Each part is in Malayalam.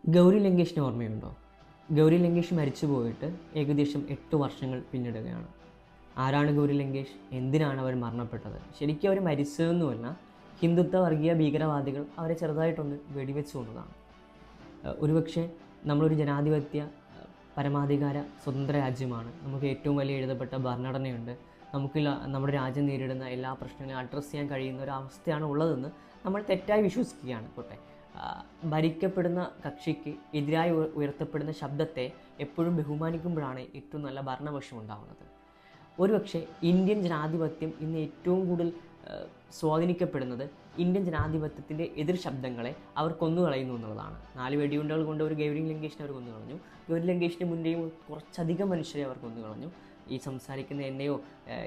ഗൗരി ലങ്കേഷിന് ഓർമ്മയുണ്ടോ? ഗൗരി ലങ്കേഷ് മരിച്ചു പോയിട്ട് ഏകദേശം 8 വർഷങ്ങൾ പിന്നിടുകയാണ്. ആരാണ് ഗൗരി ലങ്കേഷ്? എന്തിനാണ് അവർ മരണപ്പെട്ടത്? ശരിക്കും അവർ മരിച്ചതൊന്നുമല്ല, ഹിന്ദുത്വ വർഗീയ ഭീകരവാദികൾ അവരെ ചെറുതായിട്ടൊന്ന് വെടിവെച്ച് കൊന്നതാണ്. ഒരുപക്ഷെ നമ്മളൊരു ജനാധിപത്യ പരമാധികാര സ്വതന്ത്ര രാജ്യമാണ്. നമുക്ക് ഏറ്റവും വലിയ എഴുതപ്പെട്ട ഭരണഘടനയുണ്ട്. നമുക്ക് നമ്മുടെ രാജ്യം നേരിടുന്ന എല്ലാ പ്രശ്നങ്ങളെയും അഡ്രസ്സ് ചെയ്യാൻ കഴിയുന്ന ഒരു അവസ്ഥയാണ് ഉള്ളതെന്ന് നമ്മൾ തെറ്റായി വിശ്വസിക്കുകയാണ്. പോട്ടെ, ഭരിക്കപ്പെടുന്ന കക്ഷിക്ക് എതിരായി ഉയർത്തപ്പെടുന്ന ശബ്ദത്തെ എപ്പോഴും ബഹുമാനിക്കുമ്പോഴാണ് ഏറ്റവും നല്ല ഭരണപക്ഷം ഉണ്ടാകുന്നത്. ഒരുപക്ഷെ ഇന്ത്യൻ ജനാധിപത്യം ഇന്ന് ഏറ്റവും കൂടുതൽ സ്വാധീനിക്കപ്പെടുന്നത് ഇന്ത്യൻ ജനാധിപത്യത്തിൻ്റെ എതിർ ശബ്ദങ്ങളെ അവർ കൊന്നുകളയുന്നു എന്നുള്ളതാണ്. 4 വെടിയുണ്ടകൾ കൊണ്ട് ഒരു ഗൗരി ലങ്കേഷിനെ അവർ കൊന്നുകളഞ്ഞു. ഗൗരി ലങ്കേഷിന് മുന്നേയും കുറച്ചധികം മനുഷ്യരെ അവർ കൊന്നുകളഞ്ഞു. ഈ സംസാരിക്കുന്ന എന്നെയോ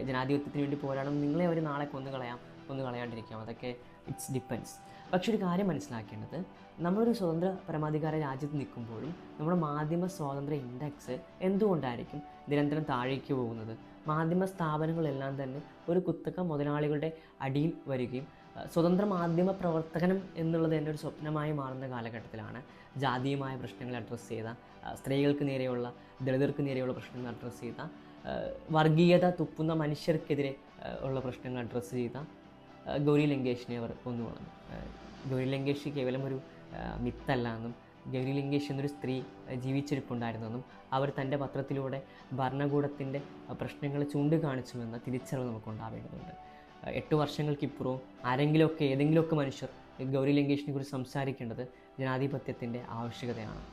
ജനാധിപത്യത്തിന് വേണ്ടി പോരാടും നിങ്ങളെ അവർ നാളെ കൊന്നുകളയാണ്ടിരിക്കാം. അതൊക്കെ ഇറ്റ്സ് ഡിപ്പെൻസ്. പക്ഷെ ഒരു കാര്യം മനസ്സിലാക്കേണ്ടത്, നമ്മളൊരു സ്വതന്ത്ര പരമാധികാര രാജ്യത്ത് നിൽക്കുമ്പോഴും നമ്മുടെ മാധ്യമ സ്വാതന്ത്ര്യ ഇൻഡെക്സ് എന്തുകൊണ്ടായിരിക്കും നിരന്തരം താഴേക്ക് പോകുന്നത്? മാധ്യമ സ്ഥാപനങ്ങളെല്ലാം തന്നെ ഒരു കുത്തക മുതലാളികളുടെ അടിയിൽ വരികയും സ്വതന്ത്ര മാധ്യമ പ്രവർത്തനം എന്നുള്ളത് എൻ്റെ ഒരു സ്വപ്നമായി മാറുന്ന കാലഘട്ടത്തിലാണ് ജാതീയമായ പ്രശ്നങ്ങൾ അഡ്രസ്സ് ചെയ്ത, സ്ത്രീകൾക്ക് നേരെയുള്ള, ദളിതർക്ക് നേരെയുള്ള പ്രശ്നങ്ങൾ അഡ്രസ്സ് ചെയ്ത, വർഗീയത തുപ്പുന്ന മനുഷ്യർക്കെതിരെ ഉള്ള പ്രശ്നങ്ങൾ അഡ്രസ്സ് ചെയ്ത ഗൗരി ലങ്കേഷിനെ അവർ കൊന്നുകളഞ്ഞു. ഗൗരി ലങ്കേഷ് കേവലം ഒരു മിത്തല്ല എന്നും ഗൗരി ലങ്കേഷ് എന്നൊരു സ്ത്രീ ജീവിച്ചിരിപ്പുണ്ടായിരുന്നെന്നും അവർ തൻ്റെ പത്രത്തിലൂടെ ഭരണകൂടത്തിൻ്റെ പ്രശ്നങ്ങൾ ചൂണ്ടിക്കാണിച്ചുവെന്ന തിരിച്ചറിവ് നമുക്കുണ്ടാവേണ്ടതുണ്ട്. 8 വർഷങ്ങൾക്കിപ്പുറവും ഏതെങ്കിലുമൊക്കെ മനുഷ്യർ ഗൗരി ലങ്കേഷിനെ കുറിച്ച് സംസാരിക്കേണ്ടത് ജനാധിപത്യത്തിൻ്റെ ആവശ്യകതയാണ്.